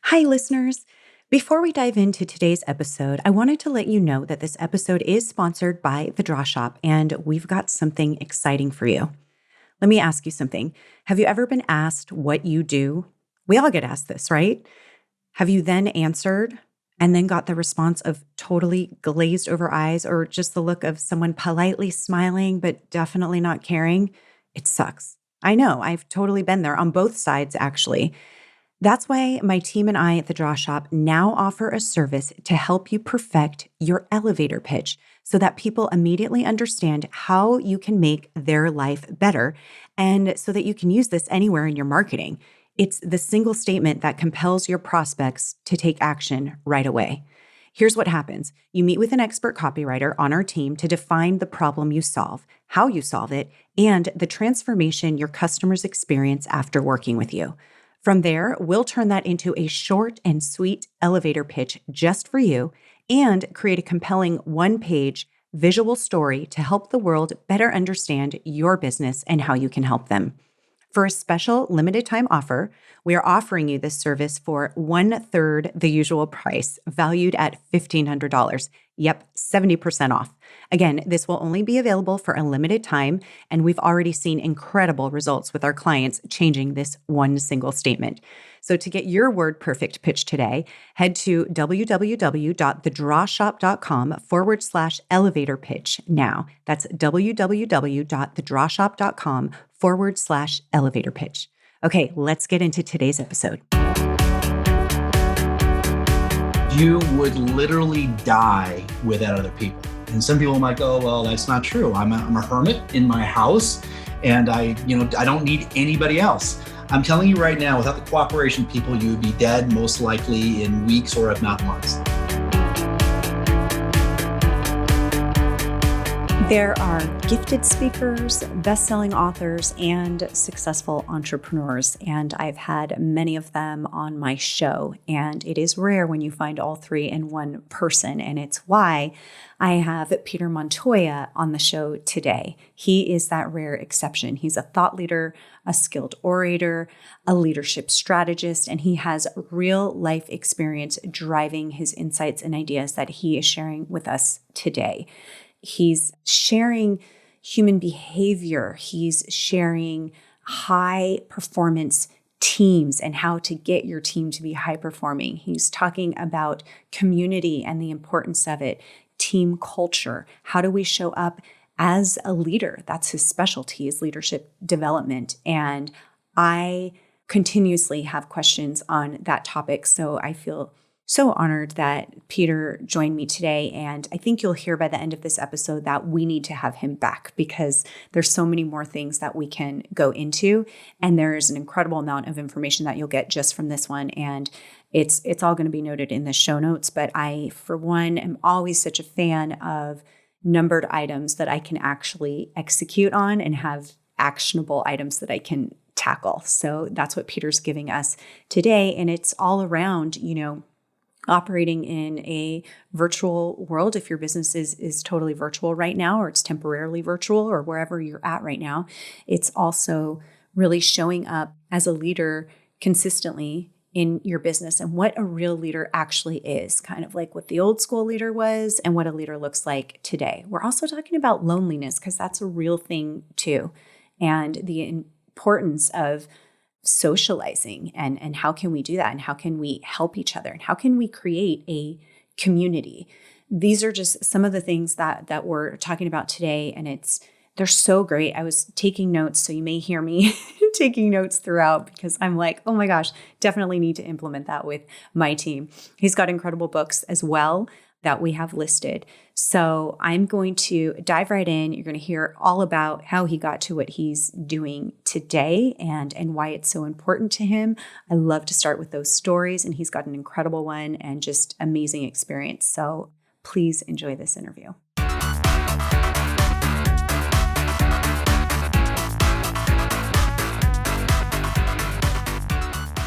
Hi, listeners. Before we dive into today's episode, I wanted to let you know that this episode is sponsored by The Draw Shop, and we've got something exciting for you. Let me ask you something. Have you ever been asked what you do? We all get asked this, right? Have you then answered and then got the response of totally glazed over eyes or just the look of someone politely smiling, but definitely not caring? It sucks. I know, I've totally been there on both sides, actually. That's why my team and I at the Draw Shop now offer a service to help you perfect your elevator pitch so that people immediately understand how you can make their life better and so that you can use this anywhere in your marketing. It's the single statement that compels your prospects to take action right away. Here's what happens. You meet with an expert copywriter on our team to define the problem you solve, how you solve it, and the transformation your customers experience after working with you. From there, we'll turn that into a short and sweet elevator pitch just for you and create a compelling one-page visual story to help the world better understand your business and how you can help them. For a special limited time offer, we are offering you this service for 1/3 the usual price, valued at $1,500. Yep, 70% off. Again, this will only be available for a limited time, and we've already seen incredible results with our clients changing this one single statement. So to get your word perfect pitch today, head to www.thedrawshop.com/elevator pitch now. That's www.thedrawshop.com/elevator pitch. Okay, let's get into today's episode. You would literally die without other people. And some people might go, well, that's not true. I'm a hermit in my house and I don't need anybody else. I'm telling you right now, without the cooperation of people, you would be dead most likely in weeks or if not months. There are gifted speakers, best-selling authors, and successful entrepreneurs, and I've had many of them on my show, and it is rare when you find all three in one person, and it's why I have Peter Montoya on the show today. He is that rare exception. He's a thought leader, a skilled orator, a leadership strategist, and he has real life experience driving his insights and ideas that he is sharing with us today. He's sharing human behavior. He's sharing high performance teams and how to get your team to be high performing. He's talking about community and the importance of it, team culture. How do we show up as a leader? That's his specialty, is leadership development. And I continuously have questions on that topic. So I feel so honored that Peter joined me today. And I think you'll hear by the end of this episode that we need to have him back because there's so many more things that we can go into. And there is an incredible amount of information that you'll get just from this one. And it's all going to be noted in the show notes. But I, for one, am always such a fan of numbered items that I can actually execute on and have actionable items that I can tackle. So that's what Peter's giving us today. And it's all around, operating in a virtual world. If your business is totally virtual right now, or it's temporarily virtual, or wherever you're at right now, it's also really showing up as a leader consistently in your business and what a real leader actually is, kind of like what the old school leader was and what a leader looks like today. We're also talking about loneliness because that's a real thing too, and the importance of socializing and how can we do that and how can we help each other and how can we create a community. These are just some of the things that we're talking about today, and they're so great. I was taking notes, so you may hear me taking notes throughout because I'm like, oh my gosh, definitely need to implement that with my team. He's got incredible books as well that we have listed. So I'm going to dive right in. You're going to hear all about how he got to what he's doing today and why it's so important to him. I love to start with those stories, and he's got an incredible one and just amazing experience. So please enjoy this interview.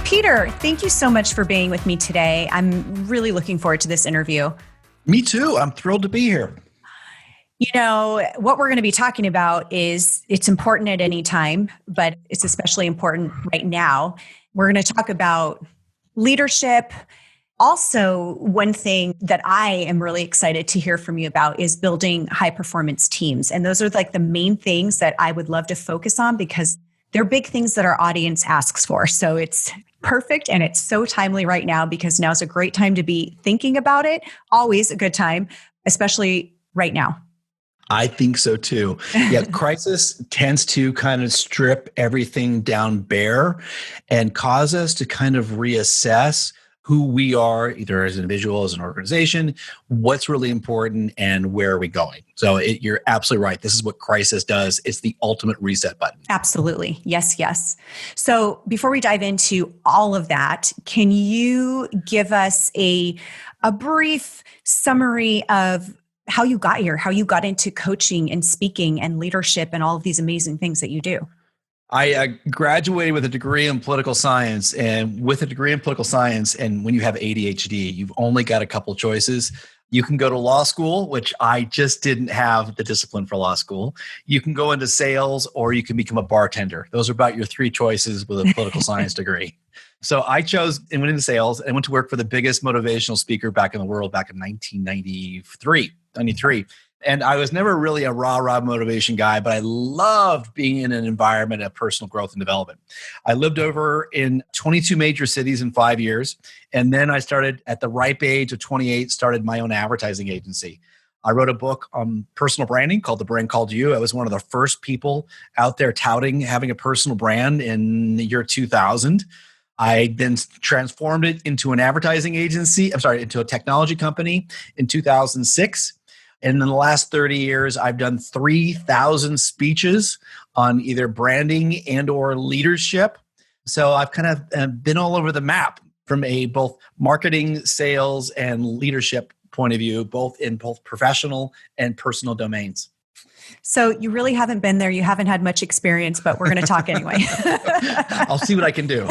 Peter, thank you so much for being with me today. I'm really looking forward to this interview. Me too. I'm thrilled to be here. What we're going to be talking about is it's important at any time, but it's especially important right now. We're going to talk about leadership. Also, one thing that I am really excited to hear from you about is building high performance teams. And those are like the main things that I would love to focus on because they're big things that our audience asks for. So it's perfect and it's so timely right now because now's a great time to be thinking about it. Always a good time, especially right now. I think so too. Yeah, crisis tends to kind of strip everything down bare and cause us to kind of reassess who we are, either as an individual, as an organization, what's really important, and where are we going. So you're absolutely right. This is what crisis does. It's the ultimate reset button. Absolutely. Yes, yes. So before we dive into all of that, can you give us a brief summary of how you got here, how you got into coaching and speaking and leadership and all of these amazing things that you do? I graduated with a degree in political science, and with a degree in political science, and when you have ADHD, you've only got a couple choices. You can go to law school, which I just didn't have the discipline for law school. You can go into sales, or you can become a bartender. Those are about your three choices with a political science degree. So I chose and went into sales and went to work for the biggest motivational speaker back in the world back in 1993. And I was never really a rah-rah motivation guy, but I loved being in an environment of personal growth and development. I lived over in 22 major cities in 5 years. And then I started at the ripe age of 28, started my own advertising agency. I wrote a book on personal branding called The Brand Called You. I was one of the first people out there touting having a personal brand in the year 2000. I then transformed it into an advertising agency, into a technology company in 2006. And in the last 30 years, I've done 3,000 speeches on either branding and or leadership. So I've kind of been all over the map from a both marketing, sales, and leadership point of view, both in both professional and personal domains. So you really haven't been there. You haven't had much experience, but we're going to talk anyway. I'll see what I can do.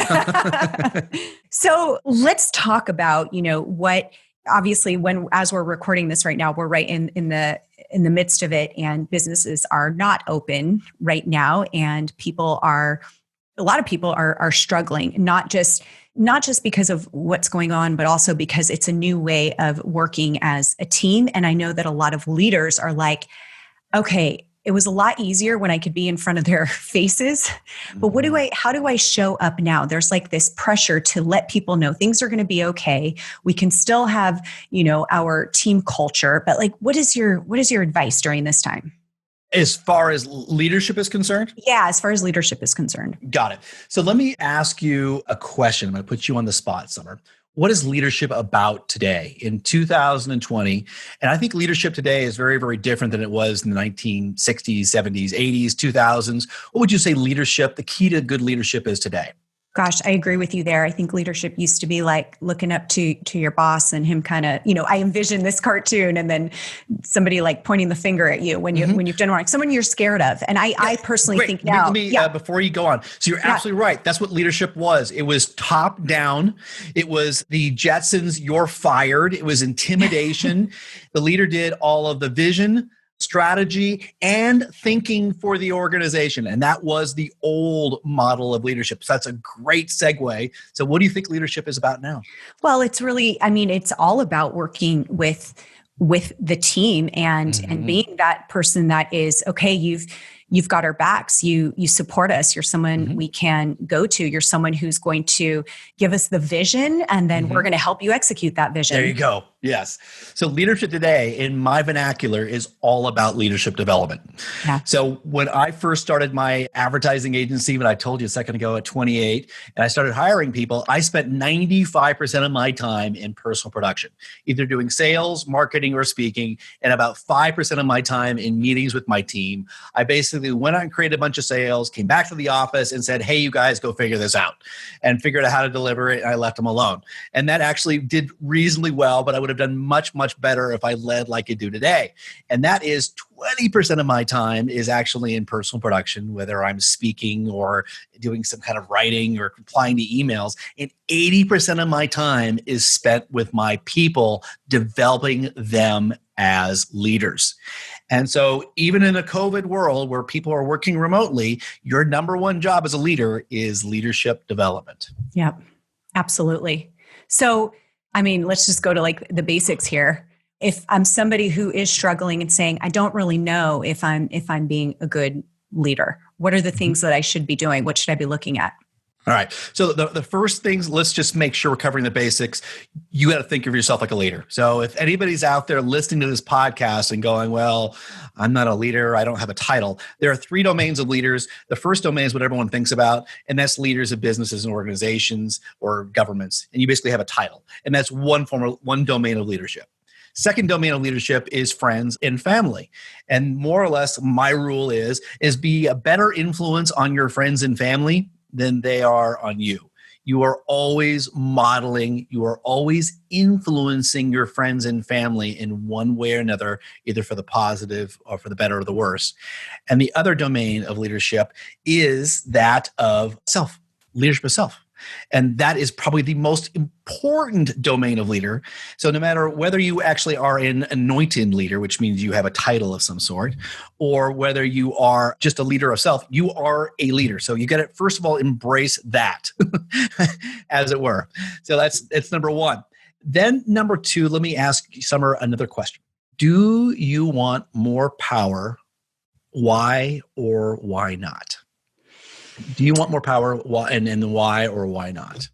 So let's talk about, what obviously as we're recording this right now, we're right in the midst of it, and businesses are not open right now, and a lot of people are struggling, not just because of what's going on, but also because it's a new way of working as a team. And I know that a lot of leaders are like, okay, it was a lot easier when I could be in front of their faces, but how do I show up now? There's like this pressure to let people know things are going to be okay. We can still have, our team culture, but like, what is your advice during this time? As far as leadership is concerned? Yeah, as far as leadership is concerned. Got it. So let me ask you a question. I'm going to put you on the spot, Summer. What is leadership about today in 2020? And I think leadership today is very, very different than it was in the 1960s, 70s, 80s, 2000s. What would you say the key to good leadership is today? Gosh, I agree with you there. I think leadership used to be like looking up to your boss and him kind of, I envision this cartoon and then somebody like pointing the finger at you when you've done wrong, someone you're scared of. And I personally think now. Before you go on. So you're absolutely right. That's what leadership was. It was top down. It was the Jetsons, you're fired. It was intimidation. The leader did all of the vision, strategy, and thinking for the organization. And that was the old model of leadership. So that's a great segue. So what do you think leadership is about now? Well, it's really, it's all about working with the team and being that person that is, okay, you've got our backs. You support us. You're someone we can go to. You're someone who's going to give us the vision, and then we're going to help you execute that vision. There you go. Yes. So leadership today, in my vernacular, is all about leadership development. Yeah. So when I first started my advertising agency, when I told you a second ago at 28, and I started hiring people, I spent 95% of my time in personal production, either doing sales, marketing, or speaking, and about 5% of my time in meetings with my team. I basically went out and created a bunch of sales, came back to the office and said, hey, you guys go figure this out, and figured out how to deliver it. And I left them alone. And that actually did reasonably well, but I would have done much, much better if I led like I do today. And that is 20% of my time is actually in personal production, whether I'm speaking or doing some kind of writing or replying to emails. And 80% of my time is spent with my people, developing them as leaders. And so even in a COVID world where people are working remotely, your number one job as a leader is leadership development. Yep, absolutely. So, I mean, let's just go to like the basics here. If I'm somebody who is struggling and saying, I don't really know if I'm being a good leader, what are the things that I should be doing? What should I be looking at? All right. So the first things, let's just make sure we're covering the basics. You got to think of yourself like a leader. So if anybody's out there listening to this podcast and going, well, I'm not a leader, I don't have a title. There are 3 domains of leaders. The first domain is what everyone thinks about, and that's leaders of businesses and organizations or governments. And you basically have a title. And that's one domain of leadership. Second domain of leadership is friends and family. And more or less, my rule is be a better influence on your friends and family than they are on you. You are always modeling, you are always influencing your friends and family in one way or another, either for the positive or for the better or the worse. And the other domain of leadership is that of self, leadership of self. And that is probably the most important domain of leader. So no matter whether you actually are an anointed leader, which means you have a title of some sort, or whether you are just a leader of self, you are a leader. So you got to, first of all, embrace that, as it were. So that's number one. Then number 2, let me ask Summer another question. Do you want more power? Why or why not? Do you want more power, and why or why not?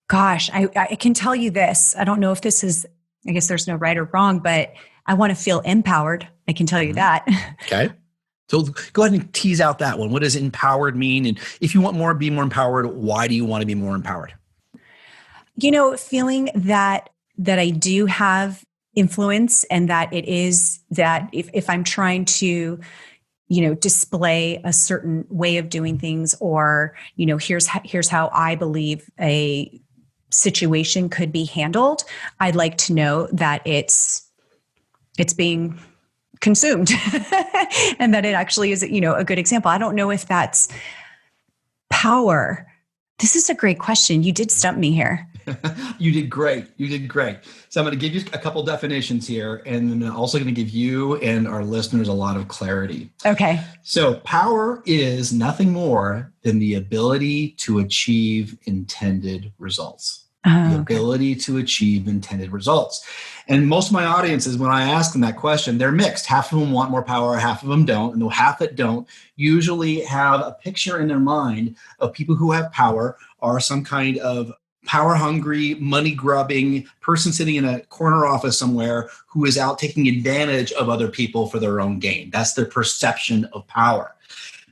Gosh, I can tell you this. I don't know if this is, I guess there's no right or wrong, but I want to feel empowered. I can tell you that. Okay. So go ahead and tease out that one. What does empowered mean? And if you want more, be more empowered, why do you want to be more empowered? Feeling that I do have influence, and that it is that if I'm trying to display a certain way of doing things, or, here's how I believe a situation could be handled, I'd like to know that it's being consumed and that it actually is, a good example. I don't know if that's power. This is a great question. You did stump me here. You did great. So I'm going to give you a couple definitions here, and I'm also going to give you and our listeners a lot of clarity. Okay. So power is nothing more than the ability to achieve intended results. The ability to achieve intended results. And most of my audiences, when I ask them that question, they're mixed. Half of them want more power, half of them don't. And the half that don't usually have a picture in their mind of people who have power are some kind of power-hungry, money-grubbing person sitting in a corner office somewhere who is out taking advantage of other people for their own gain. That's their perception of power.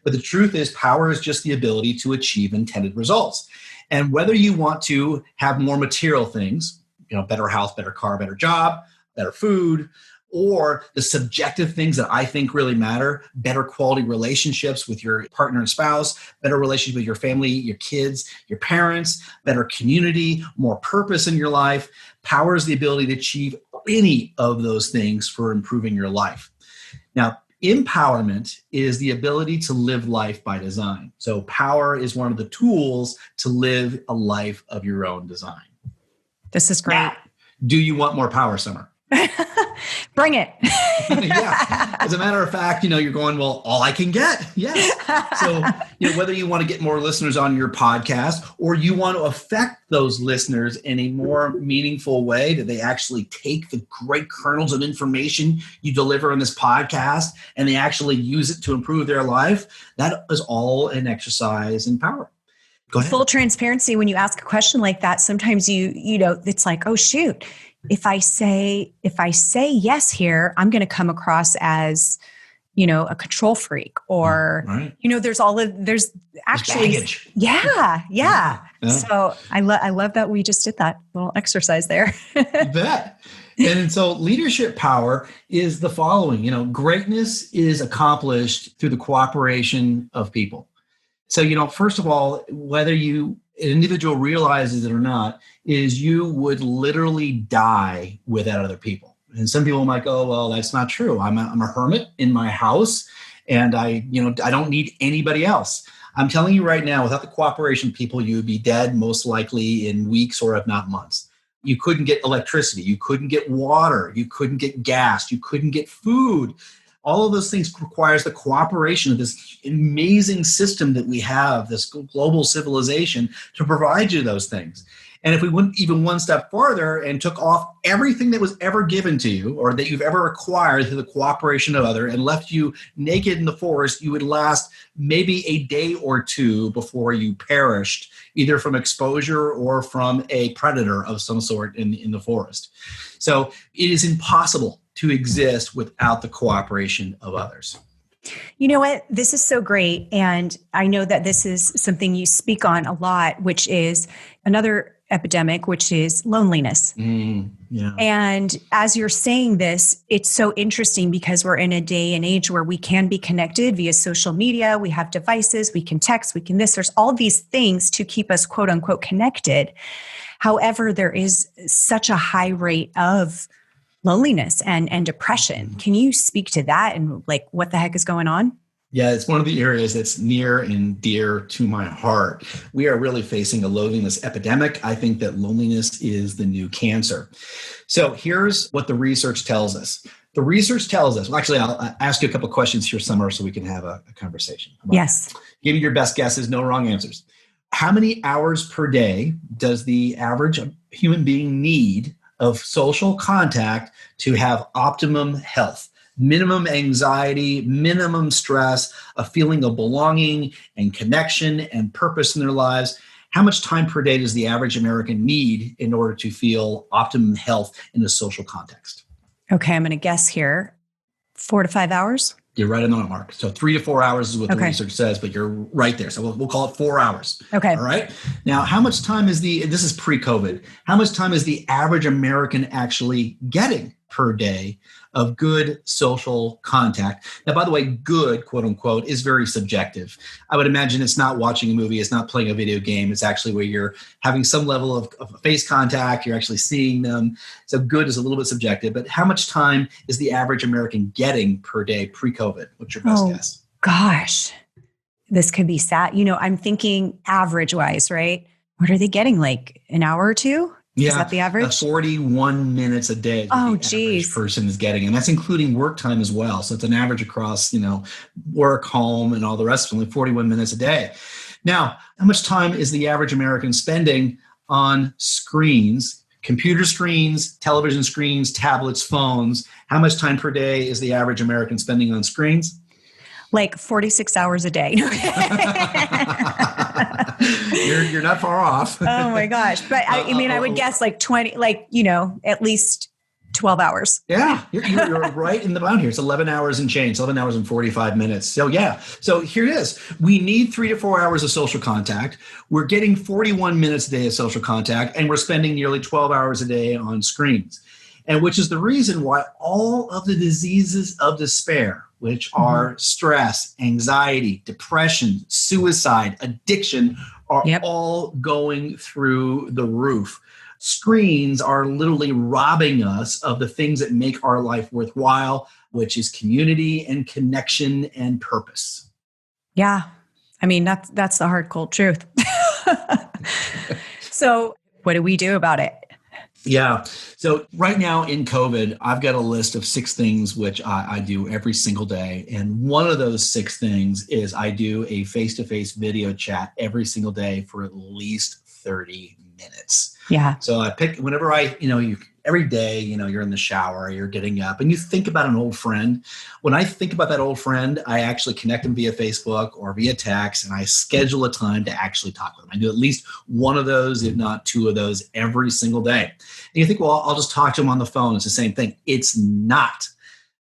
But the truth is, power is just the ability to achieve intended results. And whether you want to have more material things, better house, better car, better job, better food, or the subjective things that I think really matter, better quality relationships with your partner and spouse, better relationship with your family, your kids, your parents, better community, more purpose in your life. Power is the ability to achieve any of those things for improving your life. Now, empowerment is the ability to live life by design. So power is one of the tools to live a life of your own design. This is great. Now, do you want more power, Summer? Bring it. Yeah. As a matter of fact, you're going, well, all I can get. Yes. So, whether you want to get more listeners on your podcast, or you want to affect those listeners in a more meaningful way, that they actually take the great kernels of information you deliver on this podcast and they actually use it to improve their life, that is all an exercise in power. Go ahead. Full transparency. When you ask a question like that, sometimes it's like, oh shoot, if I say yes here, I'm going to come across as, a control freak, or, right. There's actually, baggage. Yeah. So I love that we just did that little exercise there. You bet. And so leadership power is the following, greatness is accomplished through the cooperation of people. So, first of all, whether an individual realizes it or not, is you would literally die without other people. And some people might go, well, that's not true. I'm a hermit in my house, and I don't need anybody else. I'm telling you right now, without the cooperation of people, you would be dead most likely in weeks or if not months. You couldn't get electricity. You couldn't get water. You couldn't get gas. You couldn't get food. All of those things requires the cooperation of this amazing system that we have, this global civilization, to provide you those things. And if we went even one step farther and took off everything that was ever given to you or that you've ever acquired through the cooperation of others and left you naked in the forest, you would last maybe a day or two before you perished, either from exposure or from a predator of some sort in the forest. So it is impossible to exist without the cooperation of others. You know what? This is so great. And I know that this is something you speak on a lot, which is another epidemic, which is loneliness. Yeah. And as you're saying this, it's so interesting because we're in a day and age where we can be connected via social media. We have devices, we can text, we can this, there's all these things to keep us quote unquote connected. However, there is such a high rate of loneliness and depression. Can you speak to that and like what the heck is going on? Yeah, it's one of the areas that's near and dear to my heart. We are really facing a loneliness epidemic. I think that loneliness is the new cancer. So here's what the research tells us. The research tells us, well, actually, I'll ask you a couple of questions here, Summer, so we can have a conversation. Yes. Give me your best guesses, no wrong answers. How many hours per day does the average human being need of social contact to have optimum health? Minimum anxiety, minimum stress, a feeling of belonging and connection and purpose in their lives. How much time per day does the average American need in order to feel optimum health in a social context? Okay, I'm going to guess here. 4 to 5 hours? You're right on the mark. So 3 to 4 hours is what the research says, but you're right there. So we'll call it 4 hours. Okay. All right. Now, how much time is this is pre-COVID, how much time is the average American actually getting per day of good social contact? Now, by the way, good, quote unquote, is very subjective. I would imagine it's not watching a movie. It's not playing a video game. It's actually where you're having some level of face contact. You're actually seeing them. So good is a little bit subjective. But how much time is the average American getting per day pre-COVID? What's your best guess? Gosh, this could be sad. You know, I'm thinking average wise, right? What are they getting? Like an hour or two? Yeah, is that the average? 41 minutes a day. Oh, the average person is getting, and that's including work time as well. So it's an average across, work, home, and all the rest. Only 41 minutes a day. Now, how much time is the average American spending on screens? Computer screens, television screens, tablets, phones. How much time per day is the average American spending on screens? Like 46 hours a day. You're not far off. Oh my gosh. But I would guess like 20, at least 12 hours. Yeah, you're right in the bound here. It's 11 hours and change, 11 hours and 45 minutes. So yeah, so here it is. We need 3 to 4 hours of social contact. We're getting 41 minutes a day of social contact, and we're spending nearly 12 hours a day on screens. And which is the reason why all of the diseases of despair, which are stress, anxiety, depression, suicide, addiction, are all going through the roof. Screens are literally robbing us of the things that make our life worthwhile, which is community and connection and purpose. Yeah. I mean, that's the hard, cold truth. So what do we do about it? Yeah. So right now in COVID, I've got a list of 6 things which I do every single day. And one of those 6 things is I do a face-to-face video chat every single day for at least 30 minutes. Yeah. So I pick whenever every day, you're in the shower, you're getting up and you think about an old friend. When I think about that old friend, I actually connect them via Facebook or via text, and I schedule a time to actually talk with them. I do at least one of those, if not 2 of those every single day. And you think, well, I'll just talk to them on the phone. It's the same thing. It's not.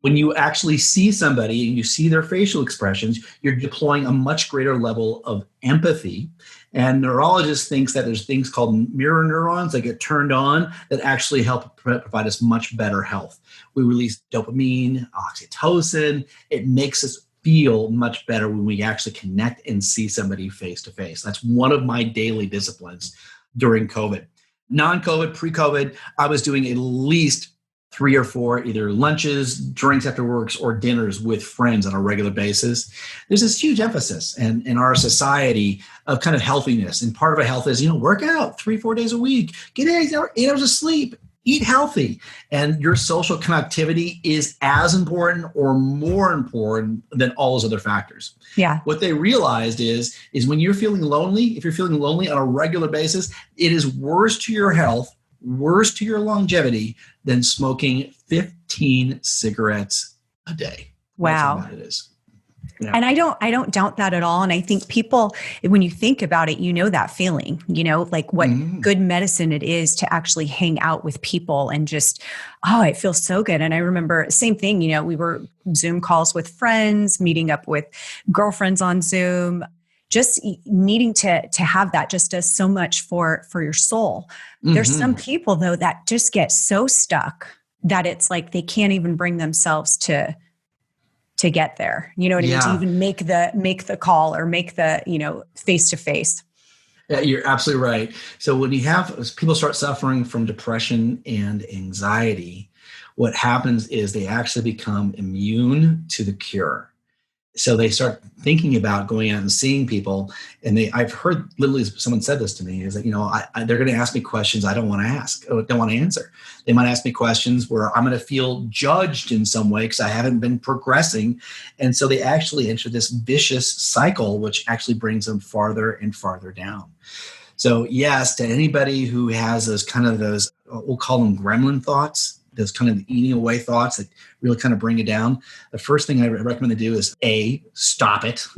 When you actually see somebody and you see their facial expressions, you're deploying a much greater level of empathy. And neurologists think that there's things called mirror neurons that get turned on that actually help provide us much better health. We release dopamine, oxytocin. It makes us feel much better when we actually connect and see somebody face to face. That's one of my daily disciplines during COVID. Non-COVID, pre-COVID, I was doing at least 3 or 4 either lunches, drinks after works, or dinners with friends on a regular basis. There's this huge emphasis in our society of kind of healthiness. And part of a health is, work out 3-4 days a week, get 8 hours of sleep, eat healthy. And your social connectivity is as important or more important than all those other factors. Yeah. What they realized is when you're feeling lonely, if you're feeling lonely on a regular basis, it is worse to your health, worse to your longevity than smoking 15 cigarettes a day. Wow. That's how bad it is. Yeah. And I don't doubt that at all. And I think people, when you think about it, that feeling, like what good medicine it is to actually hang out with people and just, it feels so good. And I remember same thing, we were Zoom calls with friends, meeting up with girlfriends on Zoom, just needing to have that just does so much for your soul. There's some people though, that just get so stuck that it's like, they can't even bring themselves to get there, you know what I mean? To even make the call or make the, face to face. Yeah, you're absolutely right. So when as people start suffering from depression and anxiety, what happens is they actually become immune to the cure. So they start thinking about going out and seeing people. And I've heard literally someone said this to me is that, they're going to ask me questions I don't want to ask or don't want to answer. They might ask me questions where I'm going to feel judged in some way because I haven't been progressing. And so they actually enter this vicious cycle, which actually brings them farther and farther down. So yes, to anybody who has those, we'll call them gremlin thoughts, those kind of eating away thoughts that really kind of bring it down. The first thing I recommend to do is A, stop it.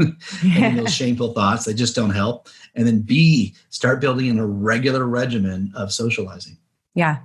And those shameful thoughts, they just don't help. And then B, start building in a regular regimen of socializing. Yeah.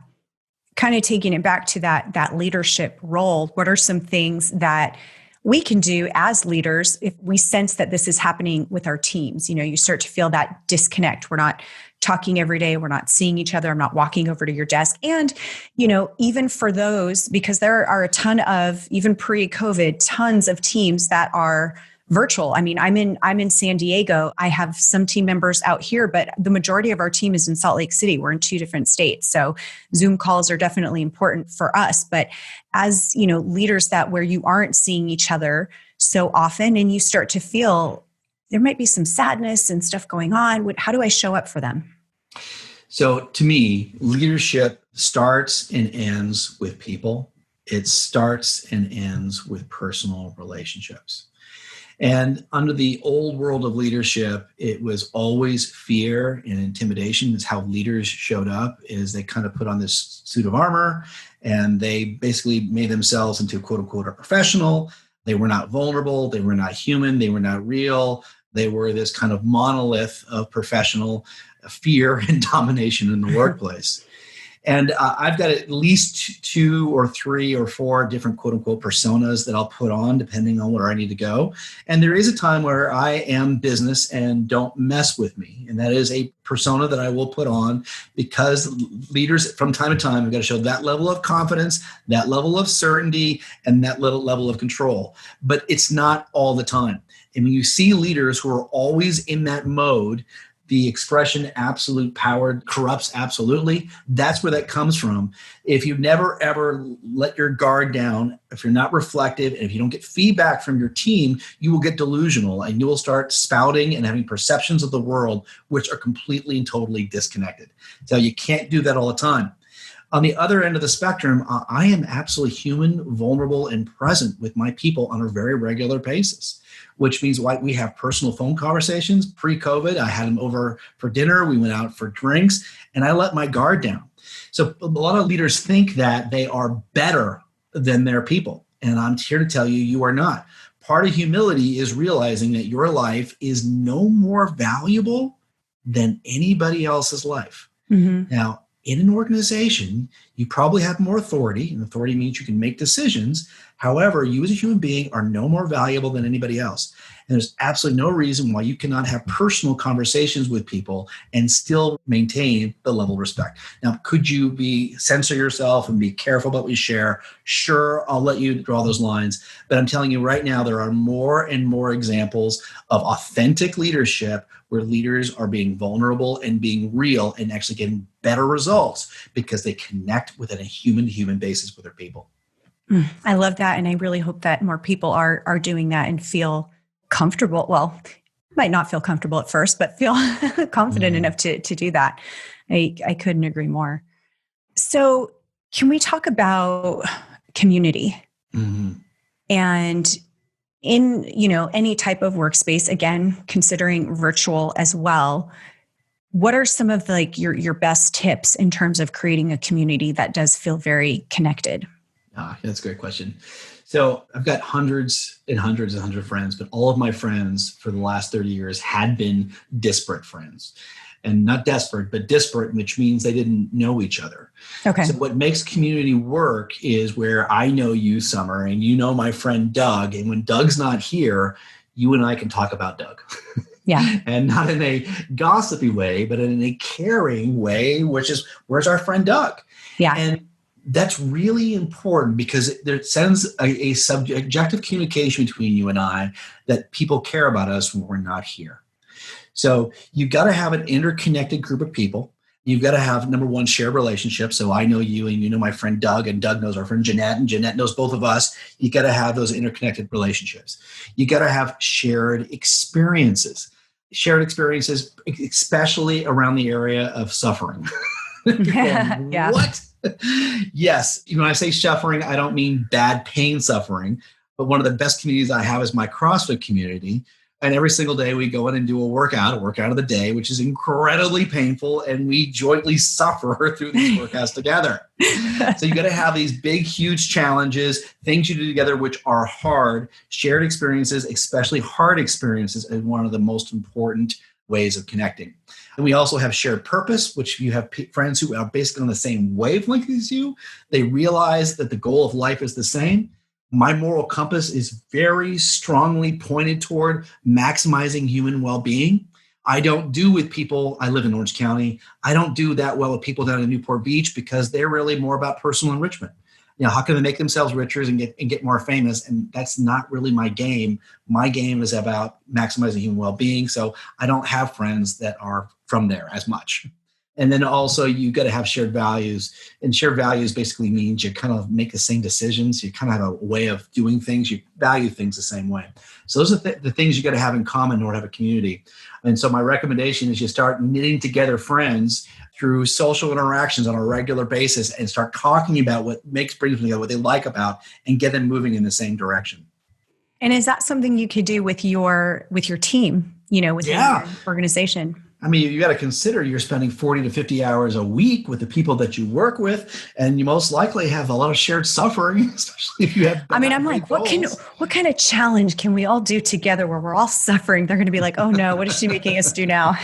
Kind of taking it back to that leadership role. What are some things that we can do as leaders if we sense that this is happening with our teams? You start to feel that disconnect. We're not talking every day. We're not seeing each other. I'm not walking over to your desk. And, even for those, because there are a ton of, even pre-COVID, tons of teams that are virtual. I mean, I'm in San Diego. I have some team members out here, but the majority of our team is in Salt Lake City. We're in 2 different states. So Zoom calls are definitely important for us. But as, leaders where you aren't seeing each other so often and you start to feel there might be some sadness and stuff going on, how do I show up for them? So to me, leadership starts and ends with people. It starts and ends with personal relationships. And under the old world of leadership, it was always fear and intimidation. That's how leaders showed up, is they kind of put on this suit of armor and they basically made themselves into quote unquote a professional. They were not vulnerable. They were not human. They were not real. They were this kind of monolith of professional fear and domination in the workplace. And I've got at least 2 or 3 or 4 different quote unquote personas that I'll put on depending on where I need to go. And there is a time where I am business and don't mess with me. And that is a persona that I will put on because leaders from time to time have got to show that level of confidence, that level of certainty, and that little level of control. But it's not all the time. And when you see leaders who are always in that mode, the expression absolute power corrupts absolutely. That's where that comes from. If you never, ever let your guard down, if you're not reflective, and if you don't get feedback from your team, you will get delusional and you will start spouting and having perceptions of the world which are completely and totally disconnected. So you can't do that all the time. On the other end of the spectrum, I am absolutely human, vulnerable, and present with my people on a very regular basis, which means we have personal phone conversations. Pre-COVID, I had them over for dinner. We went out for drinks, and I let my guard down. So a lot of leaders think that they are better than their people, and I'm here to tell you, you are not. Part of humility is realizing that your life is no more valuable than anybody else's life. Mm-hmm. Now, in an organization, you probably have more authority, and authority means you can make decisions. However, you as a human being are no more valuable than anybody else. And there's absolutely no reason why you cannot have personal conversations with people and still maintain the level of respect. Now, could you censor yourself and be careful about what you share? Sure, I'll let you draw those lines. But I'm telling you right now, there are more and more examples of authentic leadership where leaders are being vulnerable and being real and actually getting better results because they connect within a human-to-human basis with their people. I love that. And I really hope that more people are doing that and feel comfortable. Well, might not feel comfortable at first, but feel confident enough to do that. I couldn't agree more. So Can we talk about community? Mhm. And in, any type of workspace, again, considering virtual as well, what are some of your best tips in terms of creating a community that does feel very connected? That's a great question. So I've got hundreds and hundreds and hundreds of friends, but all of my friends for the last 30 years had been disparate friends. And not desperate, but disparate, which means they didn't know each other. Okay. So what makes community work is where I know you, Summer, and you know my friend Doug. And when Doug's not here, you and I can talk about Doug. Yeah. And not in a gossipy way, but in a caring way, which is, where's our friend Doug? Yeah. And that's really important because it sends a subjective communication between you and I that people care about us when we're not here. So you've got to have an interconnected group of people. You've got to have, number one, shared relationships. So I know you and you know my friend Doug, and Doug knows our friend Jeanette, and Jeanette knows both of us. You got to have those interconnected relationships. You got to have shared experiences. Shared experiences, especially around the area of suffering. Yeah. What? Yes. When I say suffering, I don't mean bad pain suffering, but one of the best communities I have is my CrossFit community. And every single day we go in and do a workout of the day, which is incredibly painful. And we jointly suffer through these workouts together. So you got to have these big, huge challenges, things you do together, which are hard. Shared experiences, especially hard experiences, is one of the most important ways of connecting. And we also have shared purpose, which you have friends who are basically on the same wavelength as you. They realize that the goal of life is the same. My moral compass is very strongly pointed toward maximizing human well-being. I don't do with people, I live in Orange County, I don't do that well with people down in Newport Beach because they're really more about personal enrichment. How can they make themselves richer and get more famous? And that's not really my game. My game is about maximizing human well-being. So I don't have friends that are from there as much. And then also you got to have shared values, and shared values basically means you kind of make the same decisions. You kind of have a way of doing things. You value things the same way. So those are the things you got to have in common in order to have a community. And so my recommendation is you start knitting together friends through social interactions on a regular basis and start talking about what brings them together, what they like about, and get them moving in the same direction. And is that something you could do with your team, within your organization? I mean, you got to consider you're spending 40 to 50 hours a week with the people that you work with, and you most likely have a lot of shared suffering, especially if you have. I'm like, what kind of challenge can we all do together where we're all suffering? They're going to be like, oh no, what is she making us do now?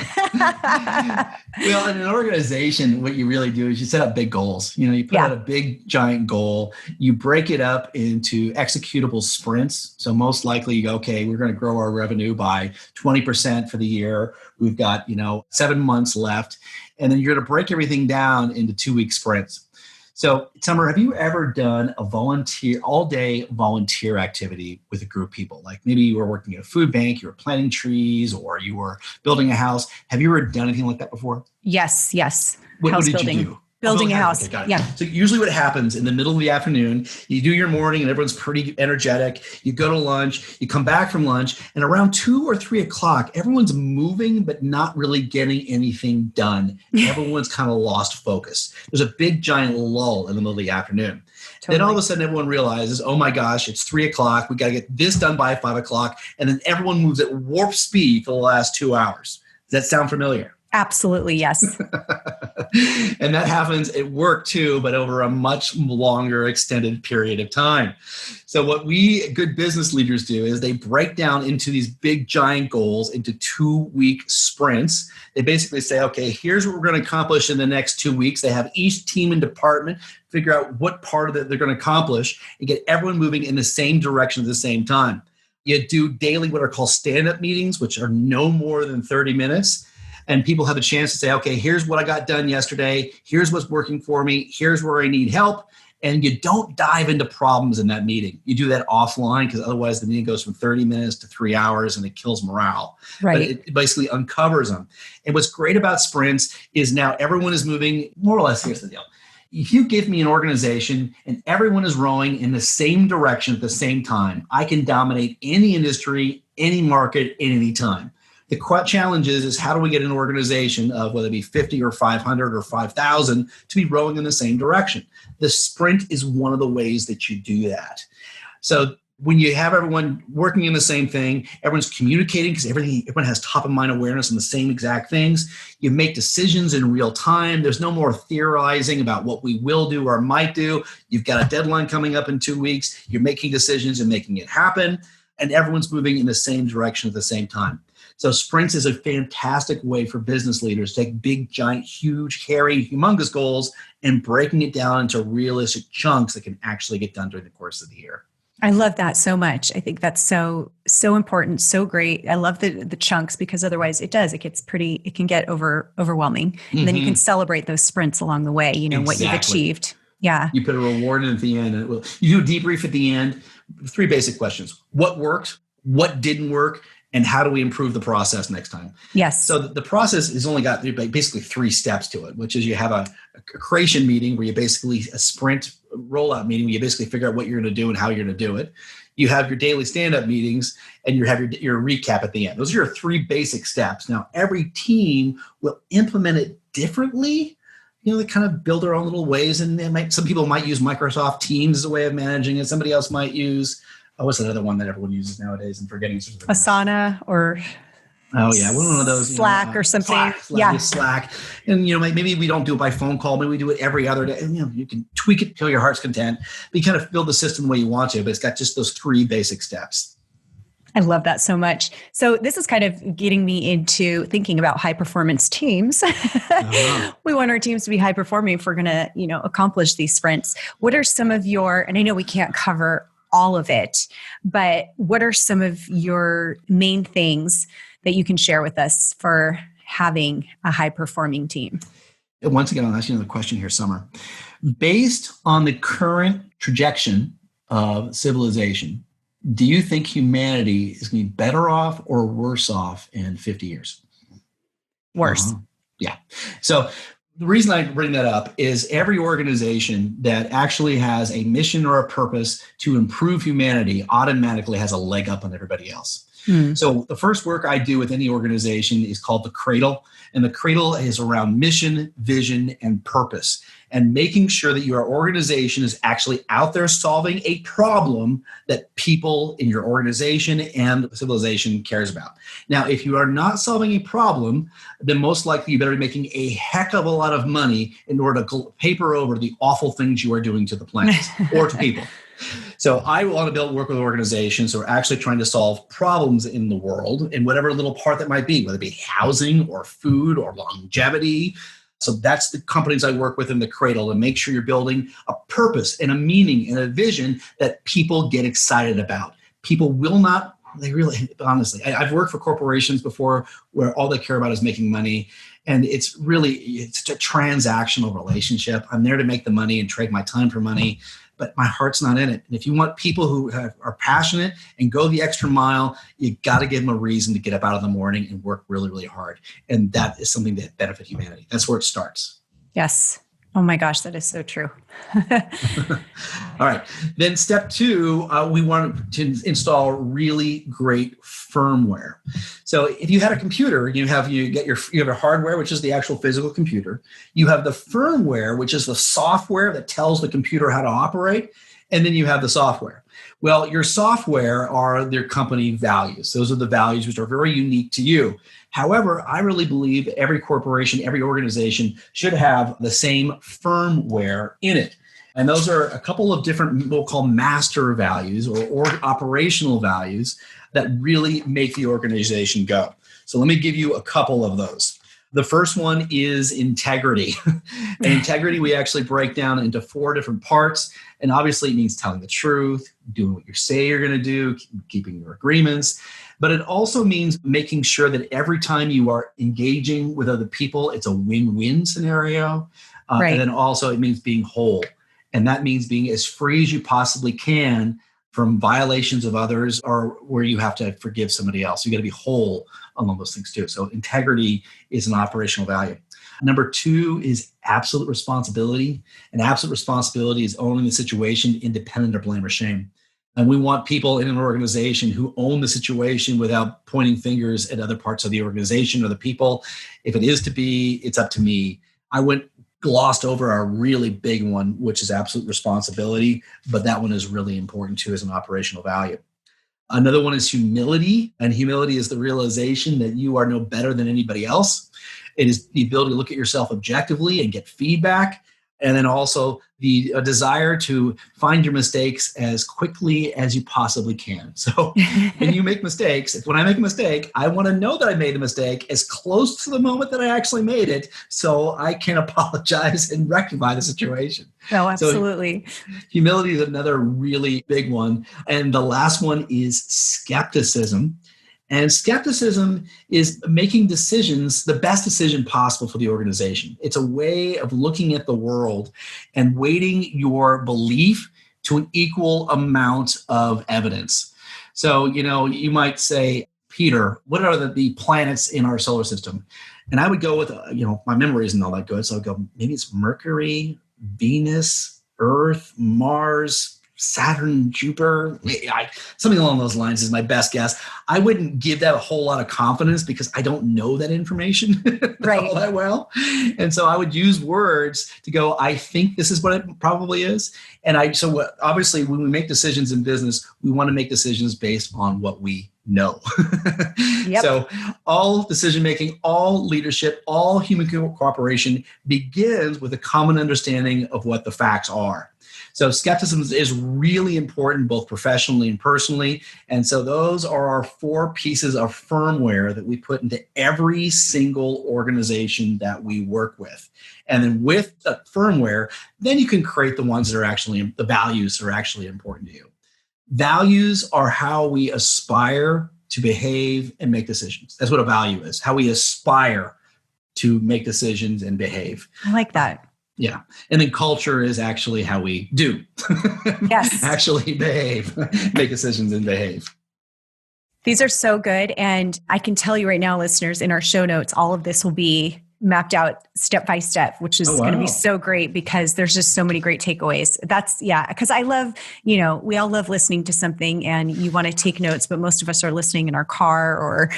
Well, in an organization, what you really do is you set up big goals. You put out a big, giant goal. You break it up into executable sprints. So most likely you go, okay, we're going to grow our revenue by 20% for the year. We've got, 7 months left. And then you're going to break everything down into 2-week sprints. So, Summer, have you ever done a all-day volunteer activity with a group of people? Like maybe you were working at a food bank, you were planting trees, or you were building a house. Have you ever done anything like that before? Yes. What did you do? Building a house. Okay, got it. Yeah. So usually what happens in the middle of the afternoon, you do your morning and everyone's pretty energetic. You go to lunch, you come back from lunch, and around 2 or 3 o'clock, everyone's moving, but not really getting anything done. Everyone's kind of lost focus. There's a big giant lull in the middle of the afternoon. Totally. Then all of a sudden everyone realizes, oh my gosh, it's 3 o'clock. We got to get this done by 5 o'clock. And then everyone moves at warp speed for the last 2 hours. Does that sound familiar? Absolutely, yes. And that happens at work too, but over a much longer extended period of time. So what we good business leaders do is they break down into these big giant goals into 2-week sprints. They basically say, okay, here's what we're going to accomplish in the next 2 weeks. They have each team and department figure out what part of it they're going to accomplish and get everyone moving in the same direction at the same time. You do daily what are called stand-up meetings, which are no more than 30 minutes. And people have a chance to say, okay, here's what I got done yesterday. Here's what's working for me. Here's where I need help. And you don't dive into problems in that meeting. You do that offline because otherwise the meeting goes from 30 minutes to 3 hours and it kills morale. Right. But it basically uncovers them. And what's great about sprints is now everyone is moving more or less. Here's the deal. If you give me an organization and everyone is rowing in the same direction at the same time, I can dominate any industry, any market, at any time. The challenge is how do we get an organization of whether it be 50 or 500 or 5,000 to be rowing in the same direction? The sprint is one of the ways that you do that. So when you have everyone working in the same thing, everyone's communicating because everyone has top of mind awareness on the same exact things. You make decisions in real time. There's no more theorizing about what we will do or might do. You've got a deadline coming up in 2 weeks. You're making decisions and making it happen. And everyone's moving in the same direction at the same time. So sprints is a fantastic way for business leaders to take big, giant, huge, hairy, humongous goals and breaking it down into realistic chunks that can actually get done during the course of the year. I love that so much. I think that's so important, so great. I love the chunks because otherwise it can get overwhelming. And then you can celebrate those sprints along the way, what you've achieved. Yeah. You put a reward in at the end. You do a debrief at the end. 3 basic questions. What worked? What didn't work? And how do we improve the process next time? Yes. So the process has only got basically 3 steps to it, which is you have a creation meeting where you basically a sprint rollout meeting where you basically figure out what you're going to do and how you're going to do it. You have your daily stand-up meetings and you have your recap at the end. Those are your 3 basic steps. Now, every team will implement it differently. They kind of build their own little ways, and some people might use Microsoft Teams as a way of managing it. Somebody else might use what's another one that everyone uses nowadays? I'm forgetting. Asana or one of those. Slack or something. Slack. And maybe we don't do it by phone call. Maybe we do it every other day. And you can tweak it till your heart's content. But you kind of build the system the way you want to. But it's got just those 3 basic steps. I love that so much. So this is kind of getting me into thinking about high performance teams. We want our teams to be high performing if we're going to, accomplish these sprints. What are some of and I know we can't cover all of it, but what are some of your main things that you can share with us for having a high performing team? Once again, I'll ask you another question here, Summer. Based on the current trajectory of civilization, do you think humanity is going to be better off or worse off in 50 years? Worse. Yeah. So the reason I bring that up is every organization that actually has a mission or a purpose to improve humanity automatically has a leg up on everybody else. So the first work I do with any organization is called the Cradle. And the Cradle is around mission, vision, and purpose, and making sure that your organization is actually out there solving a problem that people in your organization and civilization cares about. Now, if you are not solving a problem, then most likely you better be making a heck of a lot of money in order to paper over the awful things you are doing to the planet or to people. So I want to work with organizations who are actually trying to solve problems in the world in whatever little part that might be, whether it be housing or food or longevity. So that's the companies I work with in the Cradle to make sure you're building a purpose and a meaning and a vision that people get excited about. People will not, honestly, I've worked for corporations before where all they care about is making money. And it's a transactional relationship. I'm there to make the money and trade my time for money, but my heart's not in it. And if you want people who are passionate and go the extra mile, you got to give them a reason to get up out of the morning and work really, really hard. And that is something that benefits humanity. That's where it starts. Yes. Oh my gosh, that is so true. All right. Then step 2, we want to install really great firmware. So if you had a computer, you have a hardware, which is the actual physical computer. You have the firmware, which is the software that tells the computer how to operate. And then you have the software. Well, your software are their company values. Those are the values which are very unique to you. However, I really believe every corporation, every organization should have the same firmware in it. And those are a couple of different, we'll call master values or operational values that really make the organization go. So let me give you a couple of those. The first one is integrity. And integrity, we actually break down into 4 different parts. And obviously it means telling the truth, doing what you say you're going to do, keeping your agreements. But it also means making sure that every time you are engaging with other people, it's a win-win scenario. Right. And then also it means being whole. And that means being as free as you possibly can from violations of others or where you have to forgive somebody else. You got to be whole along those things too. So integrity is an operational value. Number 2 is absolute responsibility. And absolute responsibility is owning the situation independent of blame or shame. And we want people in an organization who own the situation without pointing fingers at other parts of the organization or the people. If it is to be, it's up to me. I went glossed over a really big one, which is absolute responsibility, but that one is really important too as an operational value. Another one is humility, and humility is the realization that you are no better than anybody else. It is the ability to look at yourself objectively and get feedback. And then also the desire to find your mistakes as quickly as you possibly can. So when you make mistakes, when I make a mistake, I want to know that I made the mistake as close to the moment that I actually made it so I can apologize and rectify the situation. Oh, absolutely. So humility is another really big one. And the last one is skepticism. And skepticism is making decisions, the best decision possible for the organization. It's a way of looking at the world and weighting your belief to an equal amount of evidence. So, you might say, Peter, what are the planets in our solar system? And I would go with, my memory isn't all that good. So I'd go, maybe it's Mercury, Venus, Earth, Mars, Saturn, Jupiter, something along those lines is my best guess. I wouldn't give that a whole lot of confidence because I don't know that information all that well. And so I would use words to go, I think this is what it probably is. And obviously when we make decisions in business, we want to make decisions based on what we know. Yep. So all decision-making, all leadership, all human cooperation begins with a common understanding of what the facts are. So skepticism is really important, both professionally and personally. And so those are our 4 pieces of firmware that we put into every single organization that we work with. And then with the firmware, then you can create the ones that are actually, the values that are actually important to you. Values are how we aspire to behave and make decisions. That's what a value is, how we aspire to make decisions and behave. I like that. Yeah. And then culture is actually how we do. Yes. Actually behave, make decisions and behave. These are so good. And I can tell you right now, listeners, in our show notes, all of this will be mapped out step by step, which is going to be so great because there's just so many great takeaways. Because I love, we all love listening to something and you want to take notes, but most of us are listening in our car or,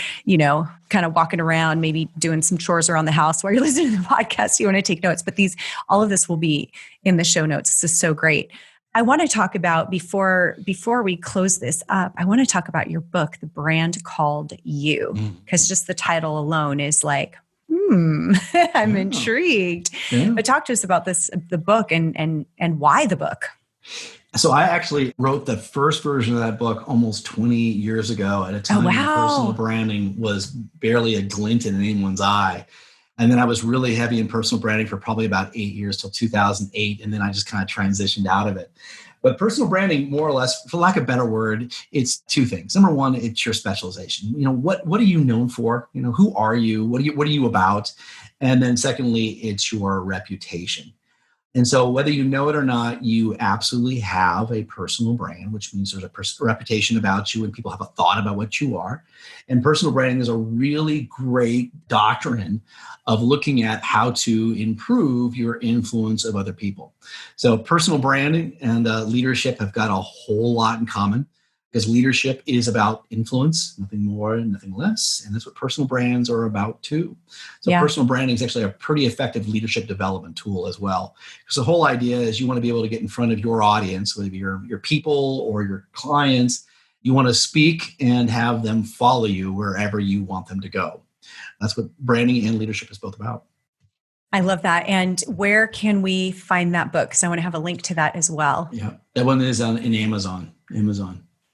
kind of walking around, maybe doing some chores around the house while you're listening to the podcast. You want to take notes, but all of this will be in the show notes. This is so great. I want to talk about, before we close this up, I want to talk about your book, The Brand Called You, because just the title alone is like, I'm intrigued. Yeah. But talk to us about the book and why the book. So I actually wrote the first version of that book almost 20 years ago at a time when personal branding was barely a glint in anyone's eye. And then I was really heavy in personal branding for probably about 8 years till 2008. And then I just kind of transitioned out of it. But personal branding, more or less, for lack of a better word, it's 2 things. Number one, it's your specialization. What are you known for? Who are you? What are you about? And then secondly, it's your reputation. And so whether you know it or not, you absolutely have a personal brand, which means there's a reputation about you and people have a thought about what you are. And personal branding is a really great doctrine of looking at how to improve your influence of other people. So personal branding and leadership have got a whole lot in common because leadership is about influence, nothing more and nothing less. And that's what personal brands are about too. So personal branding is actually a pretty effective leadership development tool as well. Because the whole idea is you want to be able to get in front of your audience, whether your people or your clients. You want to speak and have them follow you wherever you want them to go. That's what branding and leadership is both about. I love that. And where can we find that book? Because I want to have a link to that as well. Yeah, that one is in Amazon.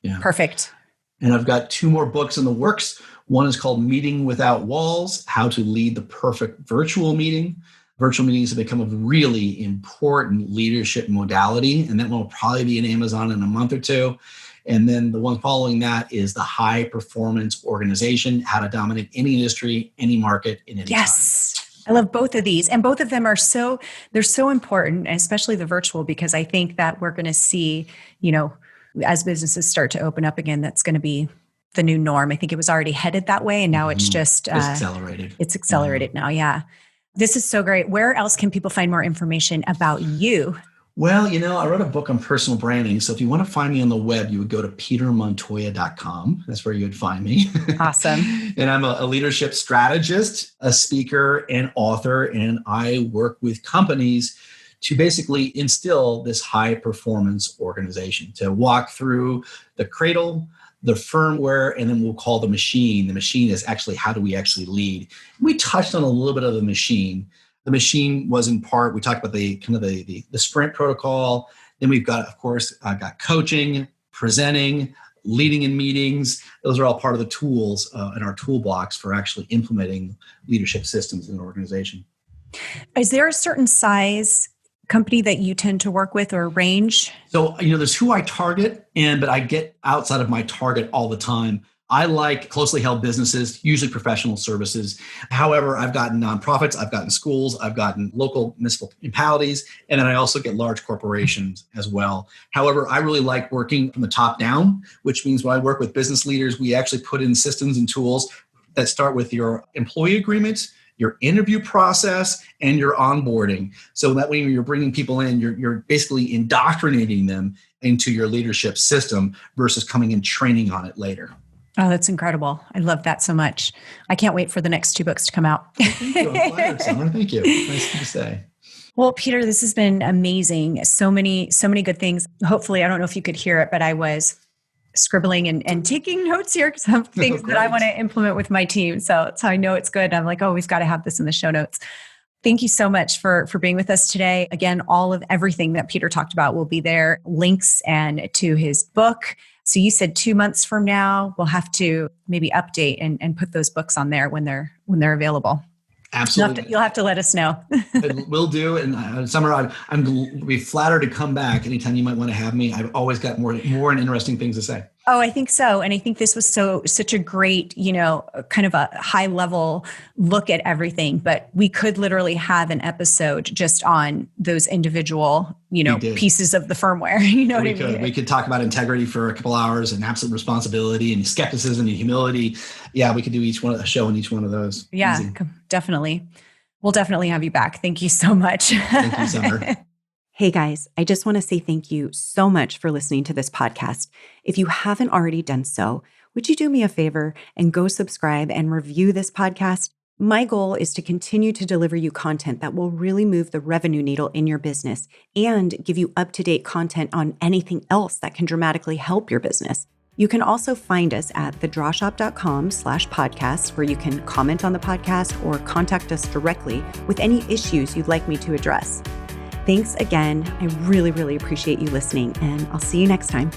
Yeah. Perfect. And I've got 2 more books in the works. One is called Meeting Without Walls, How to Lead the Perfect Virtual Meeting. Virtual meetings have become a really important leadership modality. And that one will probably be in Amazon in a month or 2. And then the one following that is the High Performance Organization, How to Dominate Any Industry, Any Market, in any time. Yes. I love both of these. And both of them they're so important, especially the virtual, because I think that we're going to see, as businesses start to open up again, that's going to be the new norm. I think it was already headed that way. And now it's just it's accelerated. It's accelerated now. Yeah. This is so great. Where else can people find more information about you? Well, I wrote a book on personal branding. So if you want to find me on the web, you would go to petermontoya.com. That's where you would find me. Awesome. And I'm a leadership strategist, a speaker, and author. And I work with companies to basically instill this high performance organization, to walk through the cradle, the firmware, and then we'll call the machine. The machine is actually, how do we actually lead? We touched on a little bit of the machine. The machine was in part, we talked about the sprint protocol. Then we've got, of course, got coaching, presenting, leading in meetings. Those are all part of the tools in our toolbox for actually implementing leadership systems in an organization. Is there a certain size company that you tend to work with or range? So, there's who I target, but I get outside of my target all the time. I like closely held businesses, usually professional services. However, I've gotten nonprofits, I've gotten schools, I've gotten local municipalities, and then I also get large corporations as well. However, I really like working from the top down, which means when I work with business leaders, we actually put in systems and tools that start with your employee agreements, your interview process, and your onboarding. So that when you're bringing people in, you're basically indoctrinating them into your leadership system versus coming and training on it later. Oh, that's incredible. I love that so much. I can't wait for the next 2 books to come out. Thank you. I'm flattered, Summer. Thank you. Nice to say. Well, Peter, this has been amazing. So many good things. Hopefully, I don't know if you could hear it, but I was scribbling and taking notes here because I have things that I want to implement with my team. So that's how I know it's good. I'm like, oh, we've got to have this in the show notes. Thank you so much for being with us today. Again, all of everything that Peter talked about will be there, links and to his book. So you said 2 months from now, we'll have to maybe update and put those books on there when they're available. Absolutely. You'll have to let us know. Will do. And Summer, I'm be flattered to come back anytime you might want to have me. I've always got more and interesting things to say. Oh, I think so. And I think this was such a great, kind of a high level look at everything, but we could literally have an episode just on those individual, pieces of the firmware. What I mean? We could talk about integrity for a couple hours and absolute responsibility and skepticism and humility. Yeah, we could do a show on each one of those. Yeah, Easy. Definitely. We'll definitely have you back. Thank you so much. Thank you, Summer. Hey guys, I just want to say thank you so much for listening to this podcast. If you haven't already done so, would you do me a favor and go subscribe and review this podcast? My goal is to continue to deliver you content that will really move the revenue needle in your business and give you up-to-date content on anything else that can dramatically help your business. You can also find us at thedrawshop.com/podcast, where you can comment on the podcast or contact us directly with any issues you'd like me to address. Thanks again. I really, really appreciate you listening, and I'll see you next time.